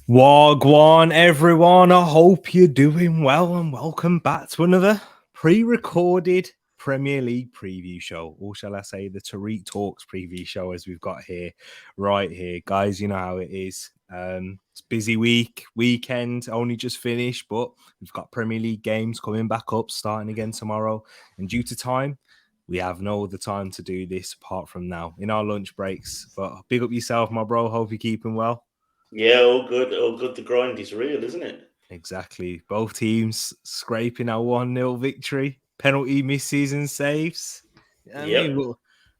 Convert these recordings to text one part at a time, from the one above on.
Wagwan, everyone. I hope you're doing well and welcome back to another pre-recorded Premier League preview show, or shall I say the Tereak Talks preview show as we've got here, right here. Guys, you know how it is. It's busy weekend, only just finished, but we've got Premier League games coming back up, starting again tomorrow. And due to time, we have no other time to do this apart from now in our lunch breaks. But big up yourself, my bro. Hope you're keeping well. Yeah, all good. All good. The grind is real, isn't it? Exactly. Both teams scraping a 1-0 victory. Penalty misses and saves. Yep.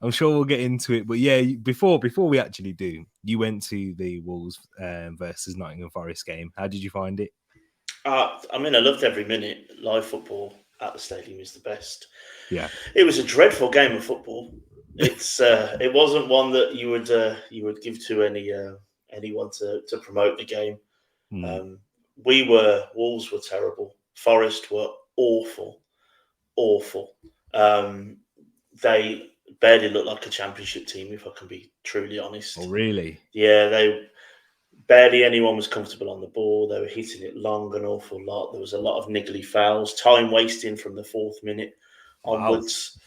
I'm sure we'll get into it. But yeah, before we actually do, you went to the Wolves versus Nottingham Forest game. How did you find it? I mean, I loved every minute. Live football at the stadium is the best. Yeah. It was a dreadful game of football. It wasn't one that you would give to anyone to promote the game. Um, Wolves were terrible. Forest were awful, awful. Um, they barely looked like a championship team, if I can be truly honest. Oh, really? Yeah, they barely anyone was comfortable on the ball. They were hitting it long an awful lot. There was a lot of niggly fouls, time wasting from the fourth minute Wow. onwards.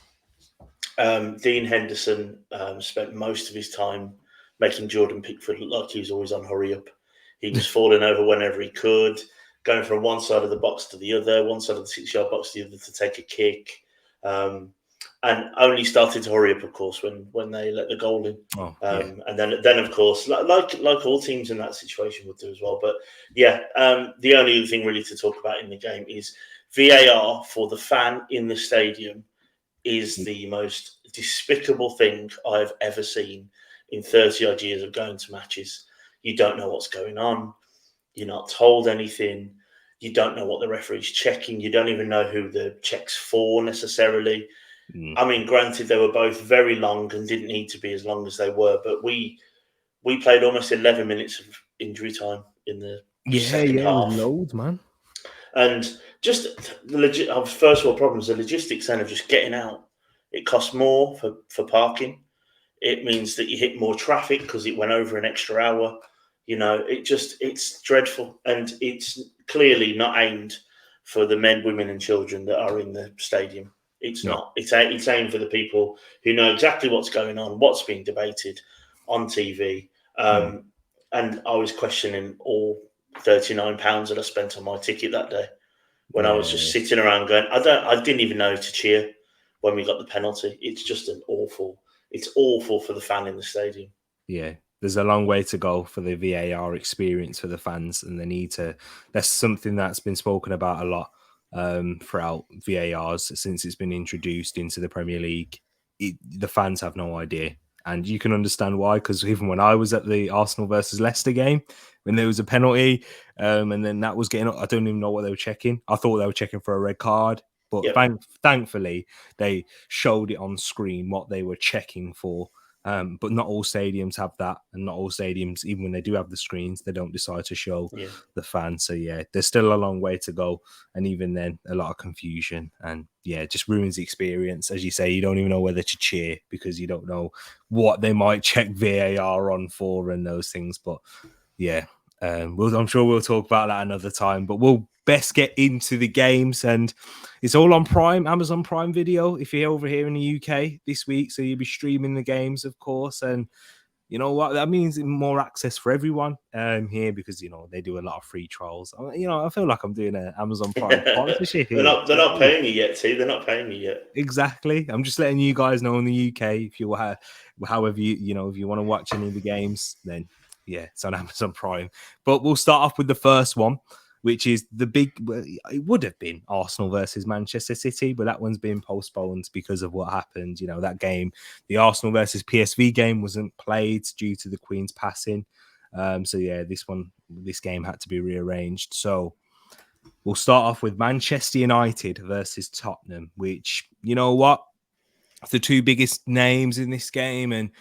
Dean Henderson spent most of his time making Jordan Pickford look like he was always on hurry up. He was falling over whenever he could, going from one side of the box to the other, one side of the 6-yard box to the other to take a kick. And only started to hurry up, of course, when they let the goal in. Oh, yeah. And then of course, like all teams in that situation would do as well. But yeah, the only other thing really to talk about in the game is VAR for the fan in the stadium is the most despicable thing I've ever seen in 30 odd years of going to matches. You don't know what's going on. You're not told anything. You don't know what the referee's checking. You don't even know who the check's for necessarily. I mean, granted, they were both very long and didn't need to be as long as they were, but we played almost 11 minutes of injury time in the Yeah, second it was half. loads, man. And just the first world problems, the logistics then of just getting out. It costs more for parking. It means that you hit more traffic because it went over an extra hour. It's dreadful. And it's clearly not aimed for the men, women, and children that are in the stadium. It's No. not. It's aimed for the people who know exactly what's going on, what's being debated on TV. And I was questioning all £39 that I spent on my ticket that day when I was just Yeah. sitting around going, I didn't even know to cheer when we got the penalty. It's just it's awful for the fan in the stadium. Yeah, there's a long way to go for the VAR experience for the fans, and that's something that's been spoken about a lot throughout VARs since it's been introduced into the Premier League. The fans have no idea. And you can understand why, because even when I was at the Arsenal versus Leicester game, when there was a penalty, and then that was getting up, I don't even know what they were checking. I thought they were checking for a red card, but Yep. thankfully, they showed it on screen what they were checking for. But not all stadiums have that, and not all stadiums, even when they do have the screens, they don't decide to show Yeah. the fans. So yeah, there's still a long way to go, and even then, a lot of confusion, and yeah, it just ruins the experience. As you say, you don't even know whether to cheer because you don't know what they might check VAR on for and those things. But yeah, I'm sure we'll talk about that another time. But we'll best get into the games, and it's all on Amazon Prime Video if you're over here in the UK this week. So you'll be streaming the games, of course, and you know what that means, more access for everyone here because they do a lot of free trials. I feel like I'm doing an Amazon Prime sponsorship they're here. not they're not paying you yet, T. They're not paying you yet. Exactly. I'm just letting you guys know in the UK if you however if you want to watch any of the games, then yeah, it's on Amazon Prime. But we'll start off with the first one, which is it would have been Arsenal versus Manchester City, but that one's been postponed because of what happened. That game, the Arsenal versus PSV game, wasn't played due to the Queen's passing. So yeah, this game had to be rearranged. So we'll start off with Manchester United versus Tottenham, which, you know what? The two biggest names in this game, and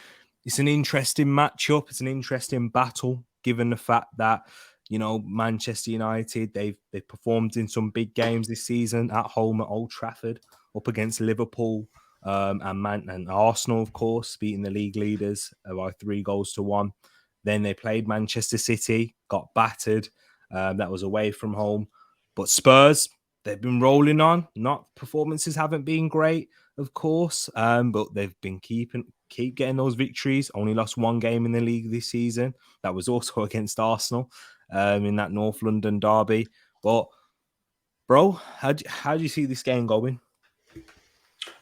it's an interesting matchup. It's an interesting battle, given the fact that, Manchester United, they've performed in some big games this season at home at Old Trafford, up against Liverpool, and Arsenal, of course, beating the league leaders by 3-1. Then they played Manchester City, got battered. That was away from home. But Spurs, they've been rolling on. Performances haven't been great, of course, but they've been keep getting those victories. Only lost one game in the league this season. That was also against Arsenal in that North London derby. But bro, how do you see this game going?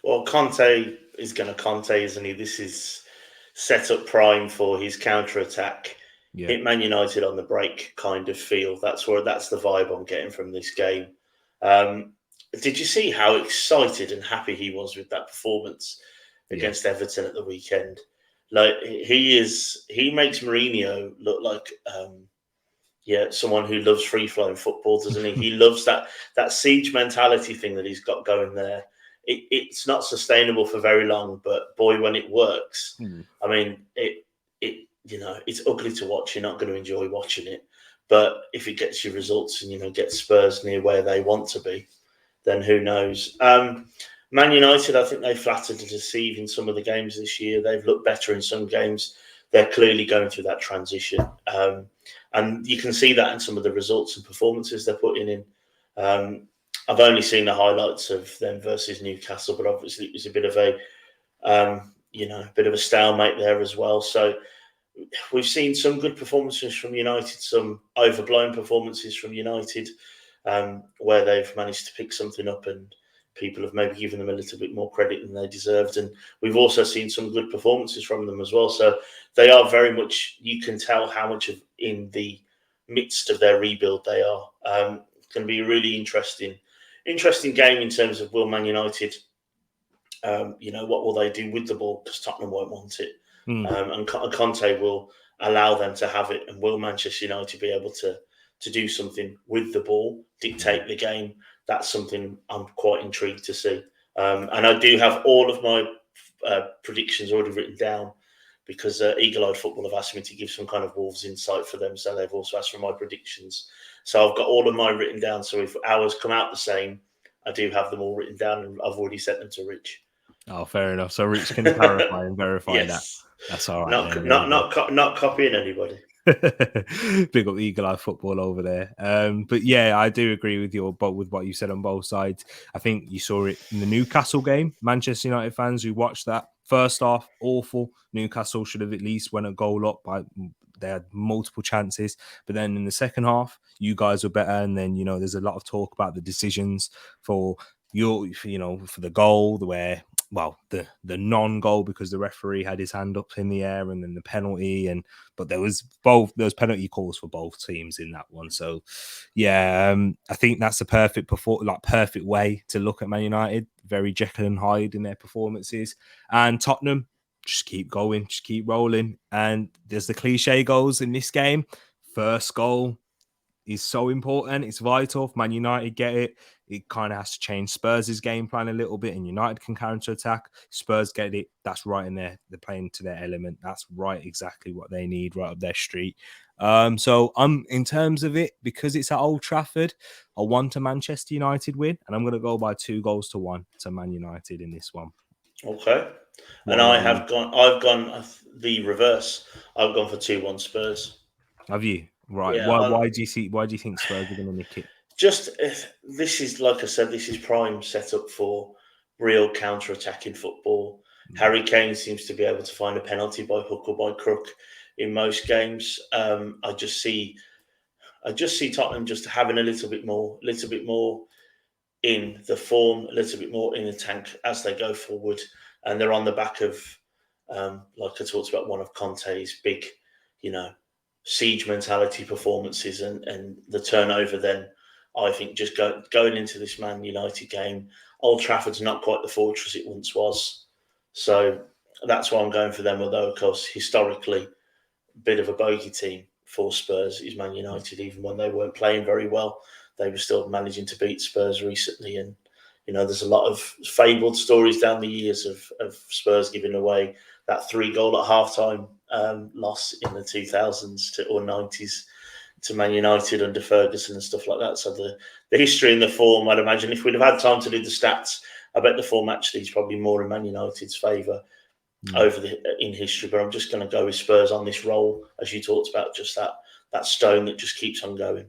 Well, Conte is going to Conte, isn't he? This is set up prime for his counter attack. Yeah. Hit Man United on the break kind of feel. That's the vibe I'm getting from this game. Did you see how excited and happy he was with that performance against Everton at the weekend? Like he makes Mourinho look like someone who loves free flowing football, doesn't he? He loves that siege mentality thing that he's got going there. It's not sustainable for very long, but boy, when it works, I mean, it's ugly to watch. You're not going to enjoy watching it, but if it gets you results and gets Spurs near where they want to be, then who knows? Man United, I think they flattered to deceive in some of the games this year. They've looked better in some games. They're clearly going through that transition, and you can see that in some of the results and performances they're putting in. I've only seen the highlights of them versus Newcastle, but obviously it was a bit of a stalemate there as well. So we've seen some good performances from United, some overblown performances from United, where they've managed to pick something up and people have maybe given them a little bit more credit than they deserved. And we've also seen some good performances from them as well. So they are very much, you can tell how much of in the midst of their rebuild they are. It's going to be a really interesting game in terms of will Man United, what will they do with the ball, because Tottenham won't want it. And Conte will allow them to have it, and will Manchester United be able to do something with the ball, dictate the game? That's something I'm quite intrigued to see. And I do have all of my predictions already written down, because Eagle-Eyed Football have asked me to give some kind of Wolves insight for them, so they've also asked for my predictions. So I've got all of mine written down, so if ours come out the same, I do have them all written down, and I've already sent them to Rich. Oh, fair enough. So Rich can clarify and verify that. That's all right. Not copying anybody. Big up Eagle-Eyed Football over there. But yeah, I do agree with you, but with what you said on both sides. I think you saw it in the Newcastle game. Manchester United fans who watched that, first half, awful. Newcastle should have at least went a goal up. They had multiple chances, but then in the second half, you guys were better. And then there's a lot of talk about the decisions for the goal, the non-goal, because the referee had his hand up in the air, and then the penalty, but there was penalty calls for both teams in that one. So yeah, I think that's a perfect way to look at Man United. Very Jekyll and Hyde in their performances, and Tottenham just keep going, just keep rolling. And there's the cliche goals in this game. First goal is so important. It's vital. If Man United get it, it kind of has to change Spurs' game plan a little bit, and United can counter-attack. Spurs get it. That's right in there. They're playing to their element. That's right, exactly what they need, right up their street. So in terms of it, because it's at Old Trafford, I want a Manchester United win, and I'm going to go by 2-1 to Man United in this one. Okay. And I've gone the reverse. I've gone for 2-1 Spurs. Have you? Right. Yeah, why do you think Spurs are going to nick it? Just, this is, like I said, this is prime set up for real counter-attacking football. Harry Kane seems to be able to find a penalty by hook or by crook in most games. I just see Tottenham just having a little bit more in the form, a little bit more in the tank as they go forward, and they're on the back of, like I talked about, one of Conte's big, siege mentality performances, and the turnover. Then I think just going into this Man United game, Old Trafford's not quite the fortress it once was, so that's why I'm going for them. Although, of course, historically, a bit of a bogey team for Spurs is Man United. Even when they weren't playing very well, they were still managing to beat Spurs recently. And there's a lot of fabled stories down the years of Spurs giving away that 3-goal at halftime loss in the 2000s or 90s to Man United under Ferguson and stuff like that. So the history and the form, I'd imagine, if we'd have had time to do the stats, I bet the form actually is probably more in Man United's favour. in history. But I'm just going to go with Spurs on this roll, as you talked about, just that stone that just keeps on going.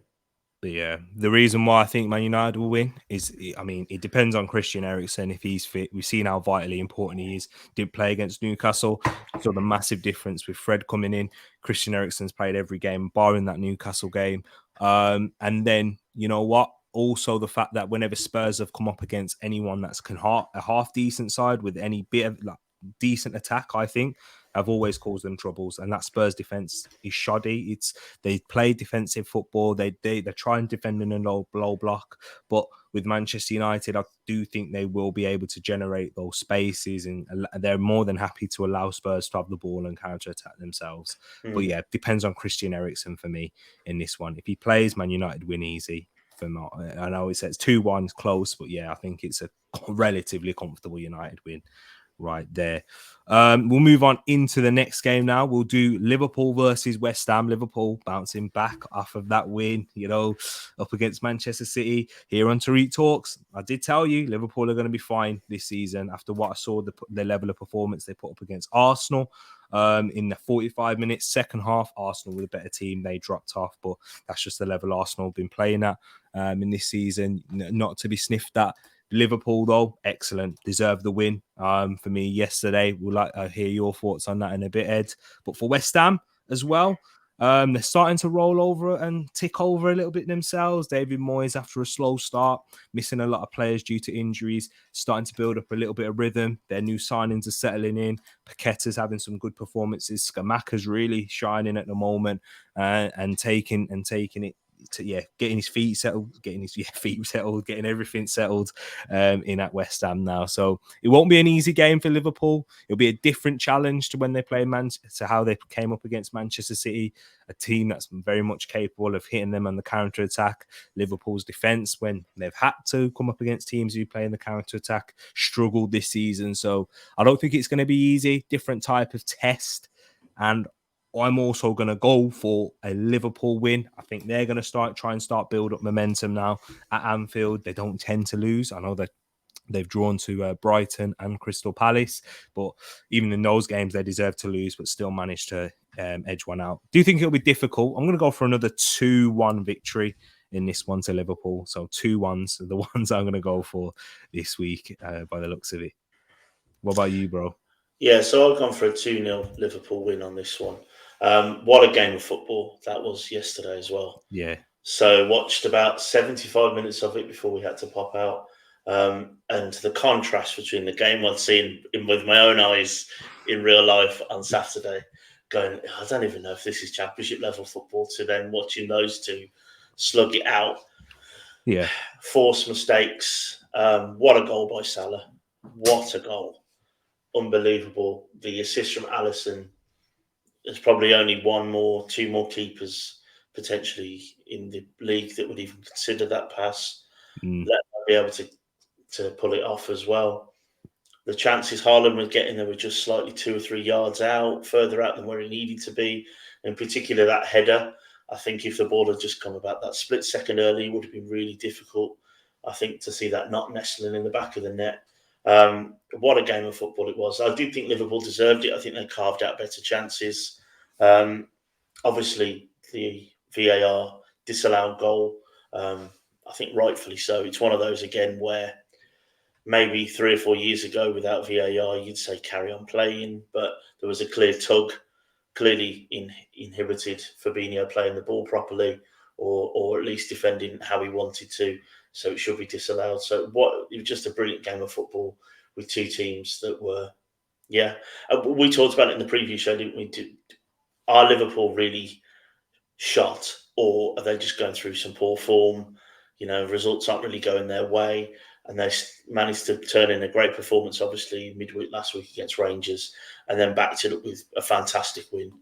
But yeah, the reason why I think Man United will win is, I mean, it depends on Christian Eriksen if he's fit. We've seen how vitally important he is. Did play against Newcastle, saw the massive difference with Fred coming in. Christian Eriksen's played every game, barring that Newcastle game. And then, you know what? Also, the fact that whenever Spurs have come up against anyone that's a half decent side with any bit of like decent attack, I think have always caused them troubles. And that Spurs defense is shoddy. They play defensive football. They try and defend in a low block. But with Manchester United, I do think they will be able to generate those spaces, and they're more than happy to allow Spurs to have the ball and counter attack themselves. But yeah, it depends on Christian Eriksen for me in this one. If he plays, Man United win easy. I know it says 2-1 close, but yeah, I think it's a relatively comfortable United win right there. We'll move on into the next game now. We'll do Liverpool versus West Ham. Liverpool bouncing back off of that win, up against Manchester City. Here on Tereak Talks, I did tell you Liverpool are going to be fine this season after what I saw the level of performance they put up against Arsenal. In the 45 minutes, second half, Arsenal were the better team. They dropped off, but that's just the level Arsenal have been playing at in this season, not to be sniffed at. Liverpool, though, excellent, deserved the win for me yesterday. We'll like hear your thoughts on that in a bit, Ed. But for West Ham as well, they're starting to roll over and tick over a little bit themselves. David Moyes, after a slow start, missing a lot of players due to injuries, starting to build up a little bit of rhythm. Their new signings are settling in. Paqueta's having some good performances. Scamacca's really shining at the moment and taking it. Getting his feet settled, getting everything settled in at West Ham now. So it won't be an easy game for Liverpool. It'll be a different challenge to when they play to how they came up against Manchester City, a team that's very much capable of hitting them on the counter attack. Liverpool's defense, when they've had to come up against teams who play in the counter attack, struggled this season. So I don't think it's going to be easy. Different type of test, and I'm also going to go for a Liverpool win. I think they're going to try and build up momentum now at Anfield. They don't tend to lose. I know that they've drawn to Brighton and Crystal Palace, but even in those games, they deserve to lose, but still managed to edge one out. Do you think it'll be difficult? I'm going to go for another 2-1 victory in this one to Liverpool. So 2-1s are the ones I'm going to go for this week by the looks of it. What about you, bro? Yeah, so I've gone for a 2-0 Liverpool win on this one. What a game of football that was yesterday as well. Yeah. So watched about 75 minutes of it before we had to pop out. And the contrast between the game I'd seen with my own eyes in real life on Saturday, going, I don't even know if this is championship level football, to then watching those two slug it out. Yeah. Force mistakes. What a goal by Salah. What a goal. Unbelievable. The assist from Alisson. There's probably only two more keepers potentially in the league that would even consider that pass. Let them be able to pull it off as well. The chances Haaland was getting there were just slightly 2 or 3 yards out, further out than where he needed to be. In particular, that header. I think if the ball had just come about that split second early, it would have been really difficult, I think, to see that not nestling in the back of the net. What a game of football it was. I do think Liverpool deserved it. I think they carved out better chances. Obviously, the VAR disallowed goal. I think rightfully so. It's one of those, again, where maybe 3 or 4 years ago without VAR, you'd say carry on playing, but there was a clear tug, clearly inhibited Fabinho playing the ball properly or at least defending how he wanted to. So it should be disallowed. So it was just a brilliant game of football with two teams that were, we talked about it in the preview show, didn't we? Are Liverpool really shot, or are they just going through some poor form? Results aren't really going their way, and they managed to turn in a great performance, obviously, midweek last week against Rangers, and then backed it up with a fantastic win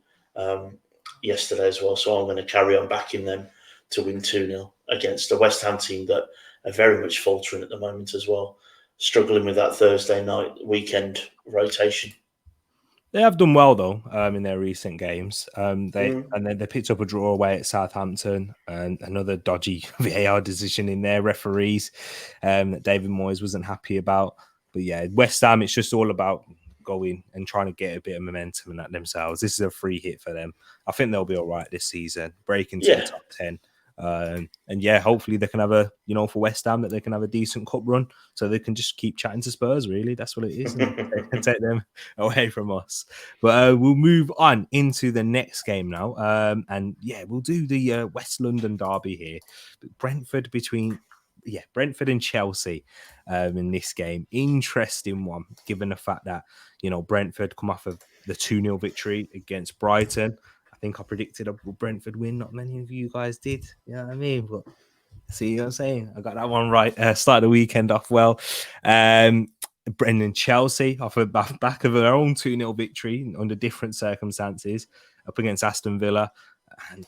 yesterday as well. So I'm going to carry on backing them to win 2-0 against a West Ham team that are very much faltering at the moment as well, struggling with that Thursday night weekend rotation. They have done well though in their recent games. They picked up a draw away at Southampton, and another dodgy VAR decision in their referees that David Moyes wasn't happy about. But yeah, West Ham, it's just all about going and trying to get a bit of momentum in that themselves. This is a free hit for them. I think they'll be all right this season, break into the top 10. And yeah, hopefully they can have a, for West Ham, that they can have a decent cup run so they can just keep chatting to Spurs, really. That's what it is, and take them away from us. But we'll move on into the next game now. And yeah, we'll do the West London derby here. Brentford and Chelsea in this game. Interesting one, given the fact that, Brentford come off of the 2-0 victory against Brighton. I think I predicted a Brentford win. Not many of you guys did. You know what I mean? But see what I'm saying? I got that one right. Start the weekend off well. Brendan Chelsea off the back of their own 2-0 victory under different circumstances up against Aston Villa. And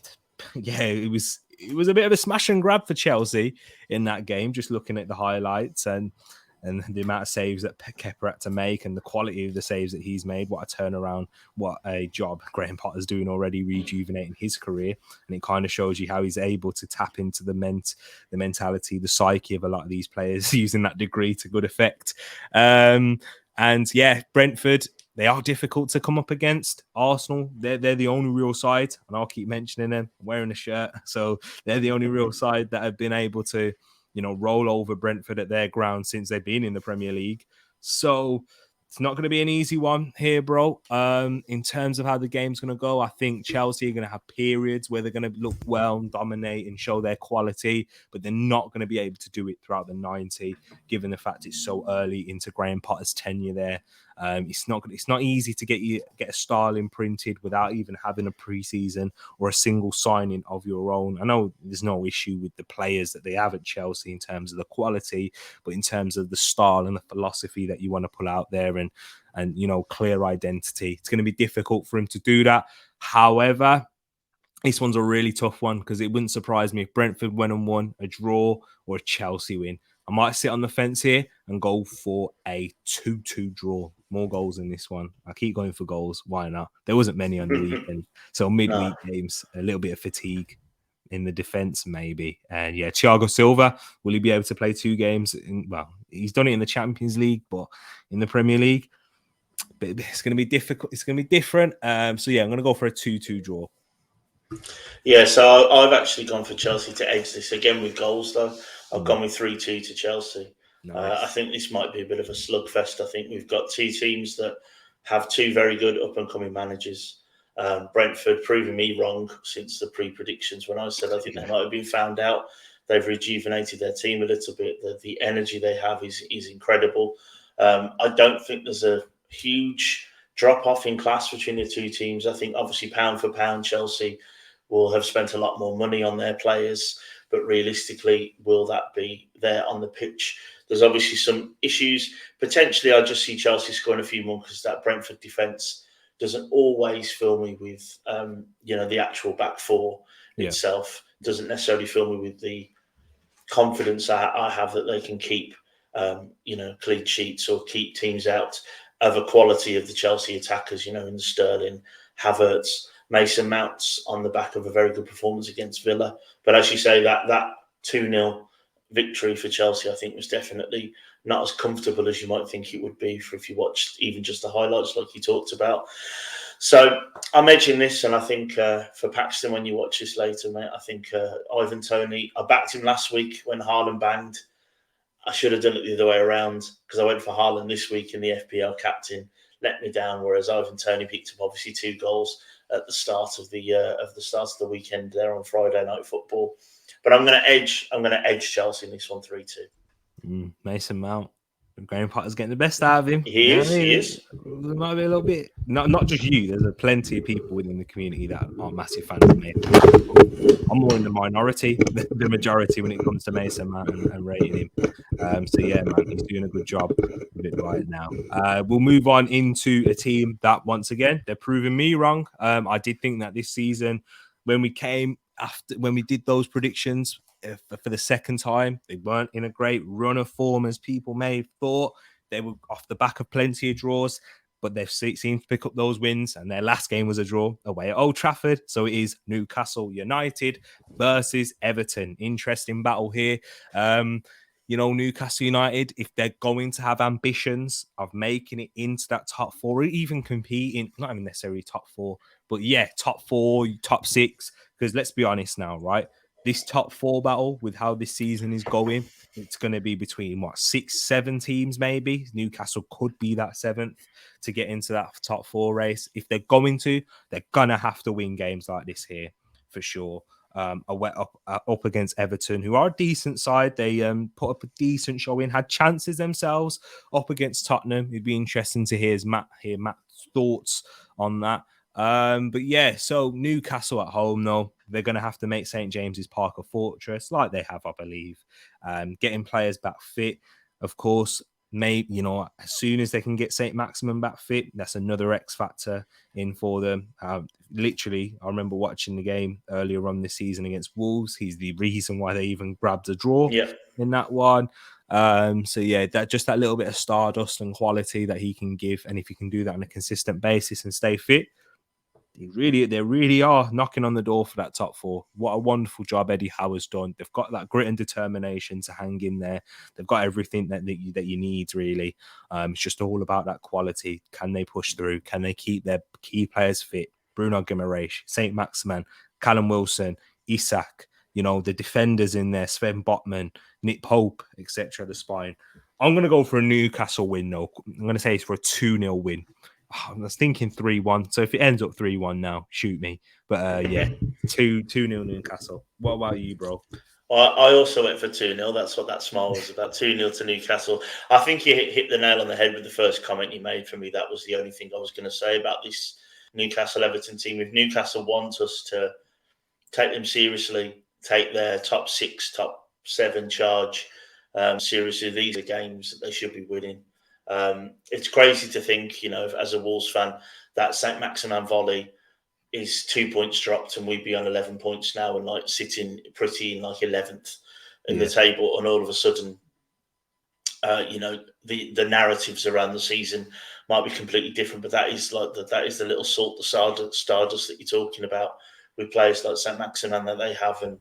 yeah, it was a bit of a smash and grab for Chelsea in that game, just looking at the highlights and the amount of saves that Kepa had to make and the quality of the saves that he's made. What a turnaround, what a job Graham Potter's doing already, rejuvenating his career. And it kind of shows you how he's able to tap into the mentality, the psyche of a lot of these players, using that degree to good effect. And yeah, Brentford, they are difficult to come up against. Arsenal, they're the only real side, and I'll keep mentioning them. I'm wearing a shirt, so they're the only real side that have been able to, roll over Brentford at their ground since they've been in the Premier League. So it's not going to be an easy one here, bro. In terms of how the game's going to go, I think Chelsea are going to have periods where they're going to look well and dominate and show their quality, but they're not going to be able to do it throughout the 90, given the fact it's so early into Graham Potter's tenure there. It's not easy to get a style imprinted without even having a preseason or a single signing of your own. I know there's no issue with the players that they have at Chelsea in terms of the quality, but in terms of the style and the philosophy that you want to pull out there and clear identity, it's going to be difficult for him to do that. However, this one's a really tough one because it wouldn't surprise me if Brentford went and won, a draw or a Chelsea win. I might sit on the fence here and go for a 2-2 draw. More goals in this one. I keep going for goals. Why not? There wasn't many on the weekend. So midweek games, a little bit of fatigue in the defense maybe. And yeah, Thiago Silva, will he be able to play 2 games? He's done it in the Champions League, but in the Premier League, it's going to be difficult. It's going to be different. So yeah, I'm going to go for a 2-2 draw. Yeah, so I've actually gone for Chelsea to edge this again with goals, though. I've gone with 3-2 to Chelsea. Nice. I think this might be a bit of a slugfest. I think we've got 2 teams that have 2 very good up-and-coming managers. Brentford proving me wrong since the pre-predictions when I said I think they might have been found out. They've rejuvenated their team a little bit. The energy they have is incredible. I don't think there's a huge drop-off in class between the 2 teams. I think obviously pound for pound, Chelsea will have spent a lot more money on their players, but realistically, will that be there on the pitch? There's obviously some issues. Potentially, I just see Chelsea scoring a few more because that Brentford defence doesn't always fill me with, the actual back four itself. Doesn't necessarily fill me with the confidence I have that they can keep, clean sheets or keep teams out of a quality of the Chelsea attackers, in the Sterling, Havertz, Mason Mounts on the back of a very good performance against Villa. But as you say, that 2-0 victory for Chelsea, I think, was definitely not as comfortable as you might think it would be if you watched even just the highlights like you talked about. So I'm edging this, and I think for Paxton, when you watch this later, mate, I think Ivan Toney, I backed him last week when Haaland banged. I should have done it the other way around because I went for Haaland this week and the FPL captain let me down, whereas Ivan Toney picked up obviously 2 goals at the start of the weekend there on Friday Night Football. But I'm going to edge Chelsea in this one 3-2. Mason Mount. Graham Potter's getting the best out of him. He is. There might be a little bit, not just you. There's plenty of people within the community that aren't massive fans of Mason Mount. I'm more in the minority, the majority when it comes to Mason Mount and rating him. So yeah, man, he's doing a good job with it right now. We'll move on into a team that once again they're proving me wrong. I did think that this season, when we did those predictions, for the second time, they weren't in a great run of form as people may have thought. They were off the back of plenty of draws, but they've seemed to pick up those wins, and their last game was a draw away at Old Trafford. So it is Newcastle United versus Everton. Interesting battle here. Newcastle United, if they're going to have ambitions of making it into that top four, or even competing, not even necessarily top four, but yeah, top four, top six, because let's be honest now, right? This top four battle with how this season is going, it's going to be between 6, 7 teams, maybe. Newcastle could be that seventh to get into that top four race. If they're going to have to win games like this here for sure. Up against Everton, who are a decent side. They put up a decent showing, had chances themselves up against Tottenham. It'd be interesting to hear Matt's thoughts on that. But yeah, so Newcastle at home, though, they're going to have to make St. James's Park a fortress, like they have, I believe. Getting players back fit, of course. Maybe, as soon as they can get St. Maximin back fit, that's another X factor in for them. Literally, I remember watching the game earlier on this season against Wolves. He's the reason why they even grabbed a draw in that one. So yeah, that little bit of stardust and quality that he can give, and if he can do that on a consistent basis and stay fit, they really are knocking on the door for that top four. What a wonderful job Eddie Howe's done. They've got that grit and determination to hang in there. They've got everything that you need, really. It's just all about that quality. Can they push through? Can they keep their key players fit? Bruno Guimaraes, St. Maximin, Callum Wilson, Isak, the defenders in there, Sven Botman, Nick Pope, etc. The spine. I'm going to go for a Newcastle win, though. I'm going to say it's for a 2-0 win. I was thinking 3-1. So if it ends up 3-1 now, shoot me. But yeah, 2-0 Newcastle. What about you, bro? I also went for 2-0. That's what that smile was about. 2-0 to Newcastle. I think you hit the nail on the head with the first comment you made for me. That was the only thing I was going to say about this Newcastle Everton team. If Newcastle want us to take them seriously, take their top 6, top 7 charge seriously, these are games that they should be winning. It's crazy to think, as a Wolves fan, that St. Maximin volley is 2 points dropped and we'd be on 11 points now and sitting pretty in 11th in the table, and all of a sudden, the narratives around the season might be completely different. But that is the little salt, the stardust that you're talking about with players like St. Maximin that they have, and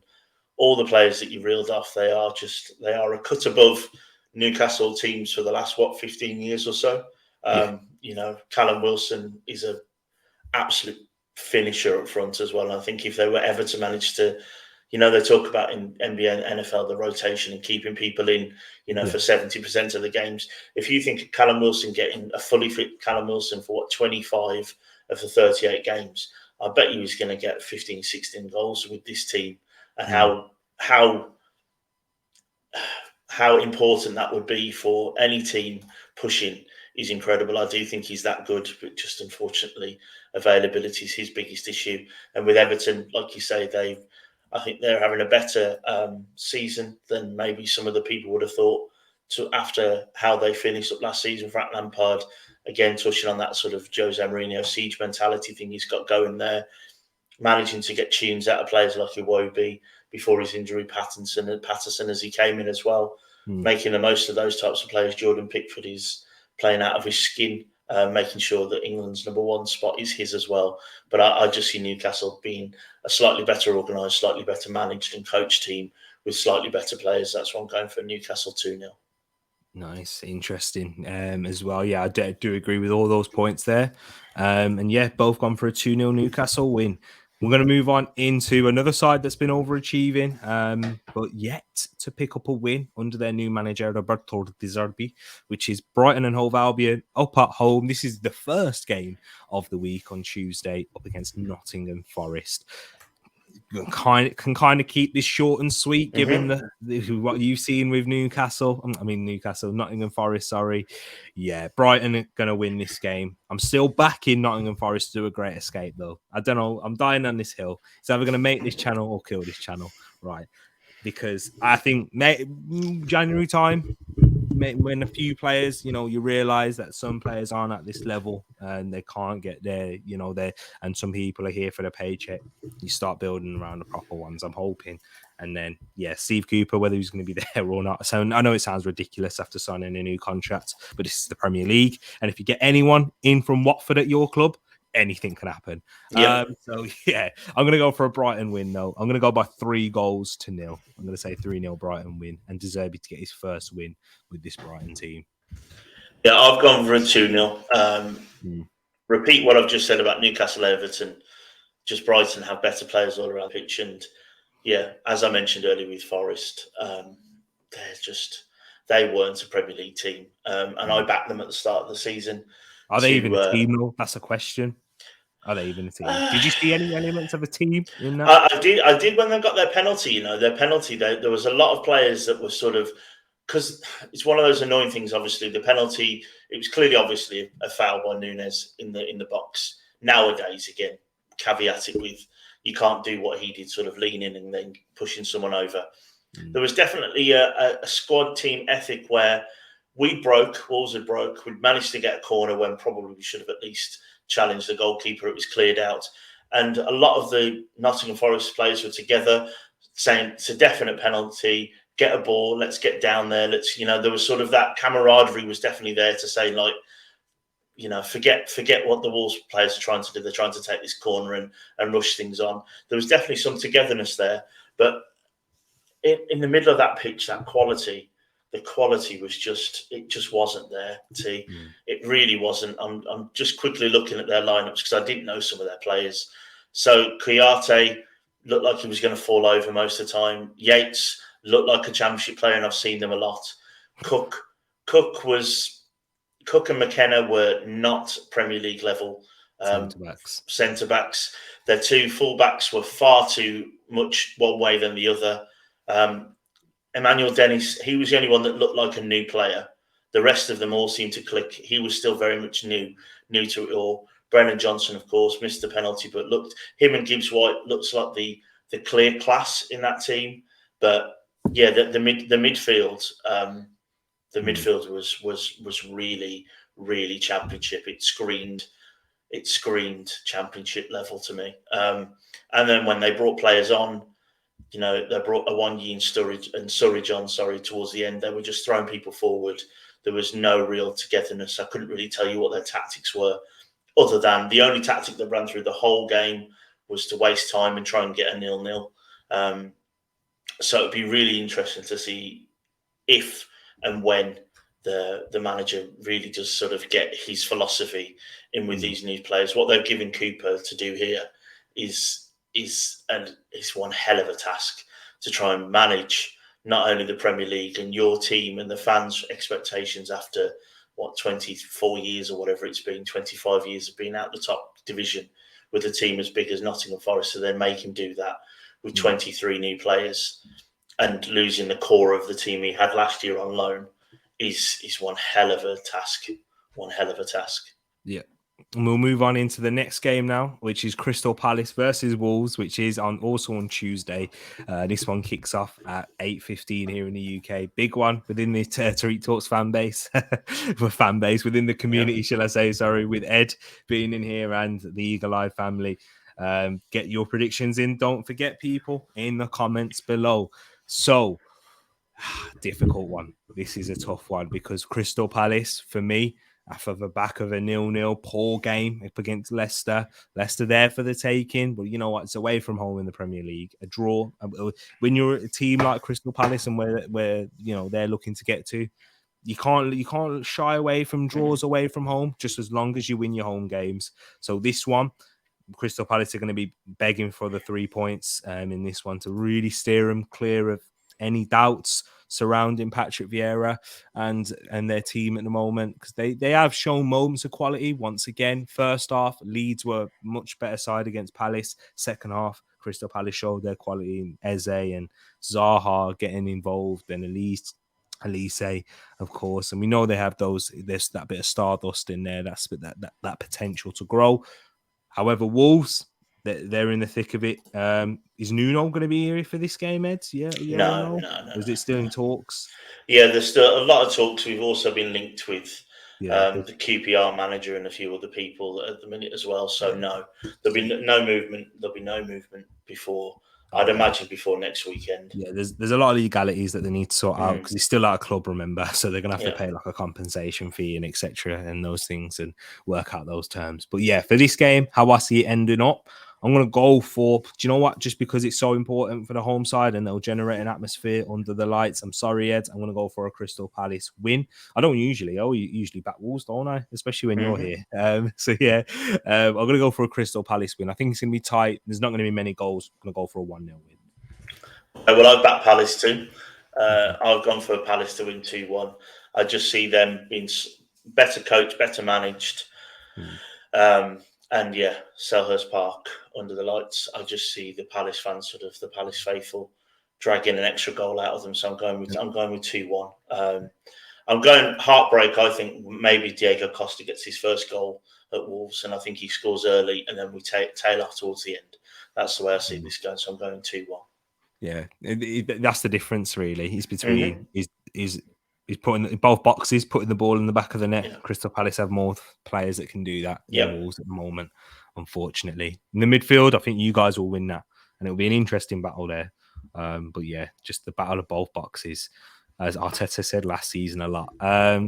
all the players that you reeled off. They are a cut above Newcastle teams for the last 15 years or so. Callum Wilson is an absolute finisher up front as well. And I think if they were ever to manage to, they talk about in NBA and NFL the rotation and keeping people in, for 70% of the games. If you think Callum Wilson getting a fully fit Callum Wilson for 25 of the 38 games, I bet you he's going to get 15, 16 goals with this team, and how important that would be for any team pushing is incredible. I do think he's that good, but just unfortunately, availability is his biggest issue. And with Everton, like you say, I think they're having a better season than maybe some of the people would have thought after how they finished up last season. Frank Lampard, again, touching on that sort of Jose Mourinho siege mentality thing he's got going there, managing to get tunes out of players like Iwobi before his injury, Patterson as he came in as well, making the most of those types of players. Jordan Pickford is playing out of his skin, making sure that England's number 1 spot is his as well. But I just see Newcastle being a slightly better organised, slightly better managed and coached team with slightly better players. That's why I'm going for Newcastle 2-0. Nice, interesting as well. Yeah, I do agree with all those points there. And yeah, both gone for a 2-0 Newcastle win. We're going to move on into another side that's been overachieving, but yet to pick up a win under their new manager, Roberto De Zerbi, which is Brighton and Hove Albion up at home. This is the first game of the week on Tuesday up against Nottingham Forest. Can kind of keep this short and sweet, given what you've seen with Nottingham Forest, sorry. Yeah, Brighton are going to win this game. I'm still backing Nottingham Forest to do a great escape, though. I don't know. I'm dying on this hill. It's either going to make this channel or kill this channel, right? Because I think January time, when a few players, you realize that some players aren't at this level and they can't get there, and some people are here for the paycheck. You start building around the proper ones, I'm hoping. And then, Steve Cooper, whether he's going to be there or not. So I know it sounds ridiculous after signing a new contract, but this is the Premier League. And if you get anyone in from Watford at your club, anything can happen. Yeah. So yeah, I'm going to go for a Brighton win though. I'm going to go by 3-0. I'm going to say 3-0 Brighton win, and De Zerbi to get his first win with this Brighton team. Yeah, I've gone for a 2-0. Repeat what I've just said about Newcastle, Everton. Just Brighton have better players all around the pitch, and yeah, as I mentioned earlier with Forest, they weren't a Premier League team, and I backed them at the start of the season. Are they even a team though? That's a question. Are they even a team? Did you see any elements of a team in that? I did when they got their penalty. Their penalty. There was a lot of players that were sort of, because it's one of those annoying things. Obviously, the penalty. It was clearly, obviously, a foul by Nunes in the box. Nowadays, again, caveat it with you can't do what he did, sort of leaning and then pushing someone over. There was definitely a squad team ethic where Wolves had broke. We'd managed to get a corner when probably we should have at least challenged the goalkeeper. It was cleared out. And a lot of the Nottingham Forest players were together saying it's a definite penalty, get a ball, let's get down there. There was sort of that camaraderie was definitely there to say, like, forget what the Wolves players are trying to do. They're trying to take this corner and rush things on. There was definitely some togetherness there. But in the middle of that pitch, the quality was just wasn't there. It really wasn't. I'm just quickly looking at their lineups because I didn't know some of their players. So Kouyaté looked like he was going to fall over most of the time. Yates looked like a championship player, and I've seen them a lot. Cook and McKenna were not Premier League level centre backs. Their two full backs were far too much one way than the other. Emmanuel Dennis, he was the only one that looked like a new player. The rest of them all seemed to click. He was still very much new to it all. Brennan Johnson, of course, missed the penalty, but him and Gibbs White looks like the clear class in that team. But yeah, the midfield, midfield was really, really championship. It screamed championship level to me. And then when they brought players on, they brought Awanyi and Surridge on, towards the end. They were just throwing people forward. There was no real togetherness. I couldn't really tell you what their tactics were, other than the only tactic that ran through the whole game was to waste time and try and get a 0-0. So it'd be really interesting to see if and when the manager really does sort of get his philosophy in with these new players. What they've given Cooper to do here is one hell of a task to try and manage not only the Premier League and your team and the fans' expectations after 24 years or whatever it's been, 25 years of being out the top division with a team as big as Nottingham Forest, to then make him do that with 23 new players and losing the core of the team he had last year on loan is one hell of a task. One hell of a task. Yeah. And we'll move on into the next game now, which is Crystal Palace versus Wolves, which is also on Tuesday. This one kicks off at 8:15 here in the UK. Big one within the Tereak Talks fan base, within the community, shall I say? Sorry, with Ed being in here and the Eagle Eye family. Get your predictions in. Don't forget, people, in the comments below. So, difficult one. This is a tough one because Crystal Palace, for me, after the back of a 0-0 poor game up against Leicester. Leicester there for the taking, but you know what? It's away from home in the Premier League. A draw. When you're a team like Crystal Palace and where they're looking to get to, you can't shy away from draws away from home, just as long as you win your home games. So this one, Crystal Palace are going to be begging for the 3 points in this one to really steer them clear of any doubts surrounding Patrick Vieira and their team at the moment, because they have shown moments of quality once again. First half, Leeds were much better side against Palace. Second half, Crystal Palace showed their quality in Eze and Zaha getting involved, and Elise, of course. And we know they have there's that bit of stardust in there. That's that potential to grow. However, Wolves, they're in the thick of it. Is Nuno going to be here for this game, Ed? Yeah, No. Is it still in talks? Yeah, there's still a lot of talks. We've also been linked with the QPR manager and a few other people at the minute as well. So no, there'll be no movement. There'll be no movement before I'd imagine before next weekend. Yeah, there's a lot of legalities that they need to sort out because he's still out of club, remember? So they're gonna have to pay like a compensation fee and etc. and those things and work out those terms. But yeah, for this game, how I see it ending up, I'm gonna go for, do you know what? Just because it's so important for the home side and they'll generate an atmosphere under the lights. I'm sorry, Ed. I'm gonna go for a Crystal Palace win. I usually back Wolves, don't I? Especially when you're here. So yeah, I'm gonna go for a Crystal Palace win. I think it's gonna be tight. There's not gonna be many goals. I'm gonna go for a 1-0 win. Well, I've backed Palace too. I've gone for Palace to win 2-1. I just see them being better coached, better managed. And yeah, Selhurst Park under the lights. I just see the Palace fans, sort of the Palace faithful, dragging an extra goal out of them. So I'm going with 2-1. I'm going heartbreak. I think maybe Diego Costa gets his first goal at Wolves, and I think he scores early, and then we tail off towards the end. That's the way I see this going. So I'm going 2-1. Yeah, that's the difference, really. He's between he's putting both boxes, putting the ball in the back of the net. Yeah. Crystal Palace have more players that can do that than Wolves at the moment, unfortunately. In the midfield, I think you guys will win that, and it'll be an interesting battle there. But yeah, just the battle of both boxes, as Arteta said last season a lot.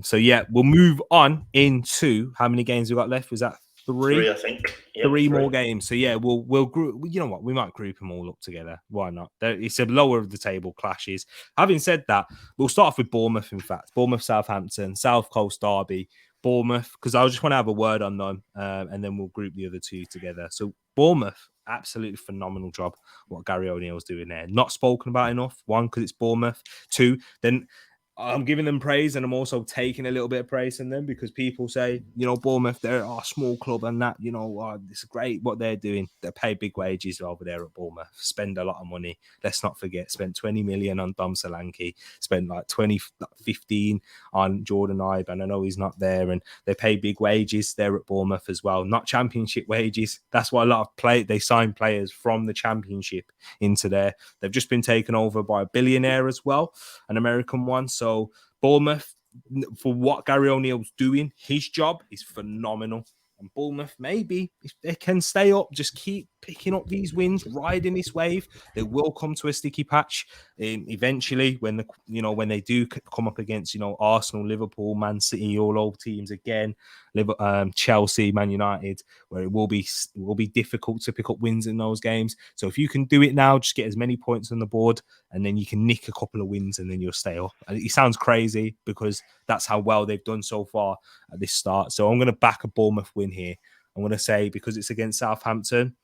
So yeah, we'll move on into how many games we got left. Was that 3? I think. Yep, 3 more games. So yeah, we'll group. You know what? We might group them all up together. Why not? It's a lower of the table clashes. Having said that, we'll start off with Bournemouth. In fact, Bournemouth, Southampton, South Coast derby. Bournemouth, because I just want to have a word on them, and then we'll group the other two together. So Bournemouth, absolutely phenomenal job what Gary O'Neill's doing there. Not spoken about enough. 1, because it's Bournemouth. 2, then I'm giving them praise, and I'm also taking a little bit of praise from them because people say, Bournemouth, they're a small club and that, it's great what they're doing. They pay big wages over there at Bournemouth, spend a lot of money. Let's not forget, spent 20 million on Dom Solanke, spent like 15 on Jordan Ibe, and I know he's not there, and they pay big wages there at Bournemouth as well. Not championship wages. That's why a lot of they sign players from the championship into there. They've just been taken over by a billionaire as well, an American one. So Bournemouth, for what Gary O'Neill's doing, his job is phenomenal. And Bournemouth, maybe if they can stay up, just keep picking up these wins, riding this wave, they will come to a sticky patch eventually when they do come up against Arsenal, Liverpool, Man City, all old teams again, Chelsea, Man United, where it will be difficult to pick up wins in those games. So if you can do it now, just get as many points on the board, and then you can nick a couple of wins, and then you'll stay up. And it sounds crazy because that's how well they've done so far at this start. So I'm going to back a Bournemouth win here. I'm going to say, because it's against Southampton,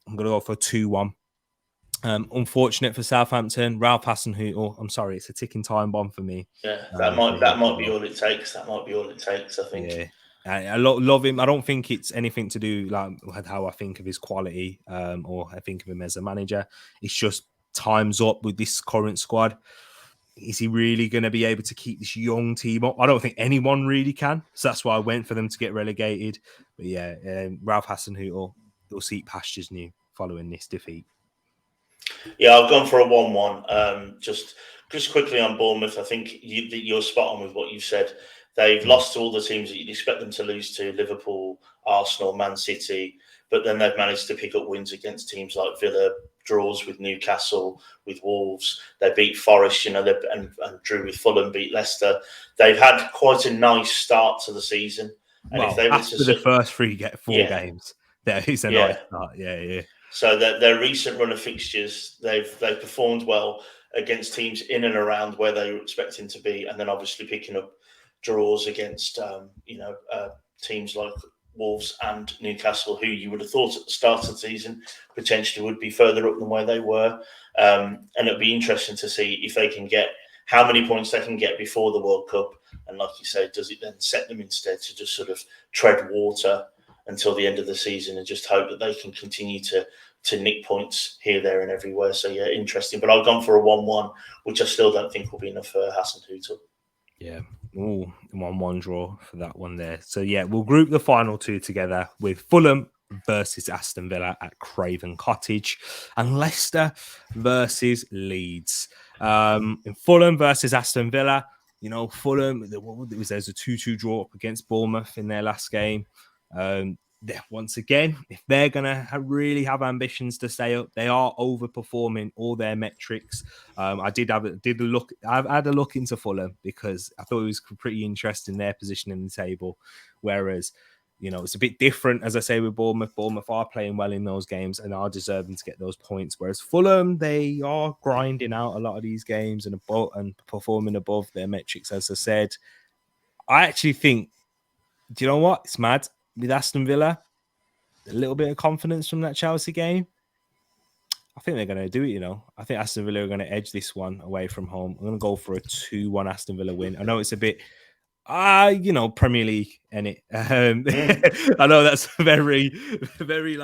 I'm going to go for a 2-1. Unfortunate for Southampton, Ralph Hasenhüttl. I'm sorry, it's a ticking time bomb for me. Yeah, that might be all it takes. That might be all it takes, I think. Yeah. I love him. I don't think it's anything to do with how I think of his quality or I think of him as a manager. It's just time's up with this current squad. Is he really going to be able to keep this young team up? I don't think anyone really can. So that's why I went for them to get relegated. But yeah, Ralph Hasenhüttl will seek pastures new following this defeat. Yeah, I've gone for a 1-1. Just quickly on Bournemouth, I think you're spot on with what you said. They've lost to all the teams that you'd expect them to lose to: Liverpool, Arsenal, Man City. But then they've managed to pick up wins against teams like Villa, draws with Newcastle, with Wolves. They beat Forest, and drew with Fulham, beat Leicester. They've had quite a nice start to the season. And if they were after the first 4 games, that is a nice start. Yeah. So their recent run of fixtures, they've performed well against teams in and around where they were expecting to be, and then obviously picking up draws against teams like Wolves and Newcastle, who you would have thought at the start of the season potentially would be further up than where they were. And it'll be interesting to see if they can get how many points they can get before the World Cup. And like you say, does it then set them instead to just sort of tread water until the end of the season and just hope that they can continue to nick points here, there and everywhere? So yeah, interesting. But I've gone for a 1-1, which I still don't think will be enough for Hasenhüttl. Yeah. 1-1 draw for that one there. So yeah, we'll group the final two together with Fulham versus Aston Villa at Craven Cottage and Leicester versus Leeds. In Fulham versus Aston Villa, Fulham, there's a 2-2 draw up against Bournemouth in their last game. once again, if they're gonna really have ambitions to stay up, they are overperforming all their metrics. I did a look. I've had a look into Fulham because I thought it was pretty interesting their position in the table. Whereas, it's a bit different, as I say, with Bournemouth. Bournemouth are playing well in those games and are deserving to get those points. Whereas Fulham, they are grinding out a lot of these games and performing above their metrics, as I said. I actually think, do you know what? It's mad. With Aston Villa, a little bit of confidence from that Chelsea game. I think they're going to do it, I think Aston Villa are going to edge this one away from home. I'm going to go for a 2-1 Aston Villa win. I know it's a bit, Premier League, innit? I know that's very, very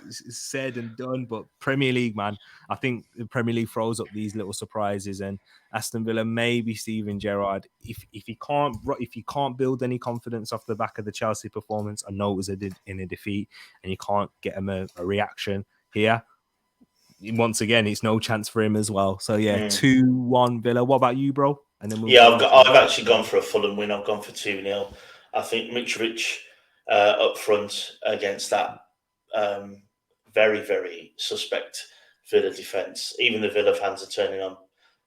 said and done, but Premier League, man, I think the Premier League throws up these little surprises, and Aston Villa, maybe Steven Gerrard, if he can't build any confidence off the back of the Chelsea performance, I know it was in a defeat, and you can't get him a reaction here. Once again, it's no chance for him as well. So 2-1 Villa. What about you, bro? And then I've actually gone for a Fulham win. I've gone for 2-0. I think Mitrovic up front against that very, very suspect Villa defence. Even the Villa fans are turning on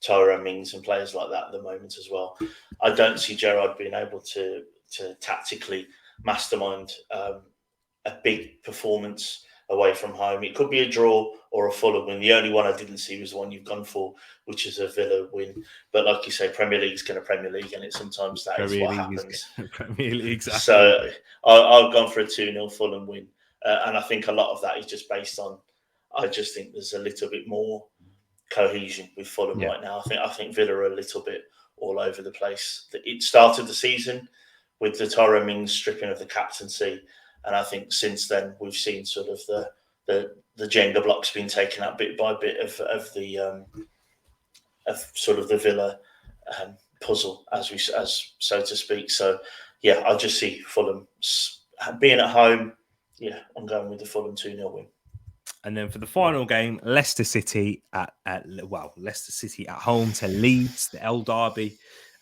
Tyrone Mings and players like that at the moment as well. I don't see Gerrard being able to tactically mastermind a big performance away from home. It could be a draw or a Fulham win. The only one I didn't see was the one you've gone for, which is a Villa win. But like you say, Premier League's going to Premier League, and sometimes that is what happens. Premier League, exactly. So I've gone for a 2-0 Fulham win. And I think a lot of that is just based on, I just think there's a little bit more cohesion with Fulham right now. I think Villa are a little bit all over the place. It started the season with the Tyrone Mings stripping of the captaincy. And I think since then we've seen sort of the Jenga blocks being taken out bit by bit of the sort of the Villa puzzle, as so to speak. So I just see Fulham being at home. I'm going with the Fulham 2-0 win. And then for the final game, Leicester City at home to Leeds, the L Derby.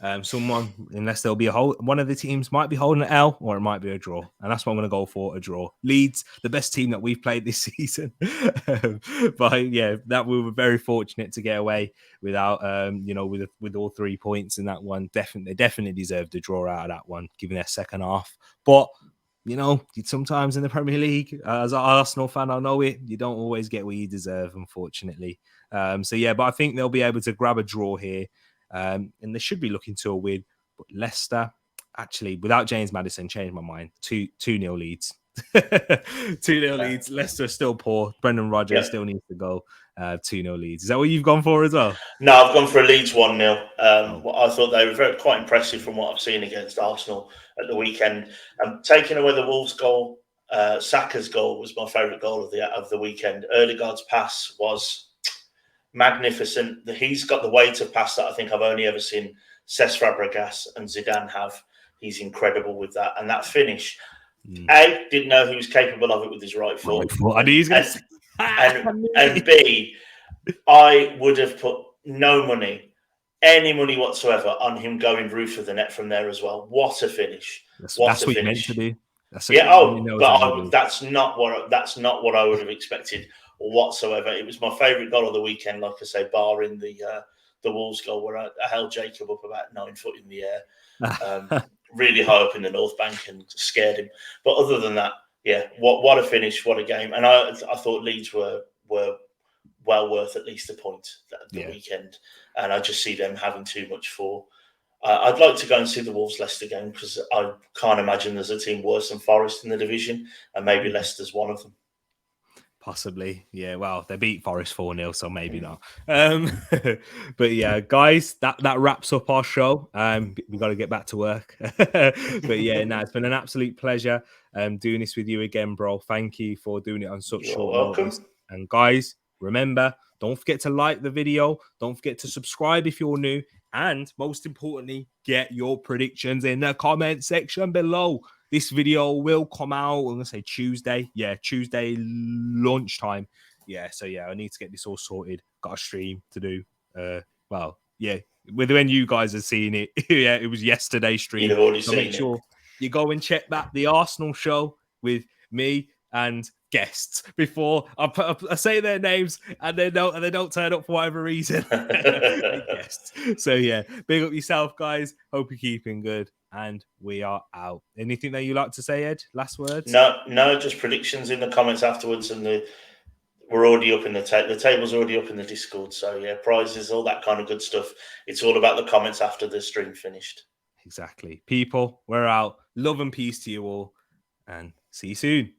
Unless there'll be one of the teams might be holding an L, or it might be a draw, and that's what I'm going to go for, a draw. Leeds, the best team that we've played this season, but that we were very fortunate to get away without, with all 3 points in that one. Definitely deserved a draw out of that one, given their second half. But sometimes in the Premier League, as an Arsenal fan, I know it, you don't always get what you deserve, unfortunately. But I think they'll be able to grab a draw here. And they should be looking to a win. But Leicester, actually, without James Maddison, changed my mind. 2-0 Leeds. 2-0 Leeds. Leicester are still poor. Brendan Rodgers still needs to go. 2-0 Leeds. Is that what you've gone for as well? No, I've gone for a Leeds 1-0. I thought they were quite impressive from what I've seen against Arsenal at the weekend. Taking away the Wolves goal, Saka's goal was my favourite goal of the weekend. Ødegaard's pass was magnificent. He's got the weight of pass that I think I've only ever seen Cesc Fabregas and Zidane have. He's incredible with that. And that finish, A, didn't know he was capable of it with his right foot. And B, I would have put any money whatsoever on him going roof of the net from there as well. What a finish. That's what you meant to do. That's not what I would have expected whatsoever. It was my favourite goal of the weekend, like I say, barring the Wolves goal where I held Jacob up about 9 foot in the air, really high up in the North Bank, and scared him. But other than that, what a finish, what a game. And I thought Leeds were well worth at least a point the weekend, and I just see them having too much for. I'd like to go and see the Wolves-Leicester game, because I can't imagine there's a team worse than Forest in the division, and maybe Leicester's one of them. Possibly, yeah. Well, they beat Forest 4-0, so maybe not. But yeah, guys, that wraps up our show. We got to get back to work. But it's been an absolute pleasure doing this with you again, bro. Thank you for doing it on such short notice. And guys, remember, don't forget to like the video. Don't forget to subscribe if you're new. And most importantly, get your predictions in the comment section below. This video will come out, I'm going to say Tuesday. Yeah, Tuesday lunchtime. So I need to get this all sorted. Got a stream to do. When you guys are seeing it, it was yesterday's stream. You've already so seen make sure you go and check that. The Arsenal show with me and guests before I say their names and they don't turn up for whatever reason. Guests. So yeah, big up yourself, guys. Hope you're keeping good, and we are out. Anything that you like to say, Ed? Last words? No, just predictions in the comments afterwards, and we're already up in the table. The table's already up in the Discord. So yeah, prizes, all that kind of good stuff. It's all about the comments after the stream finished. Exactly. People, we're out. Love and peace to you all, and see you soon.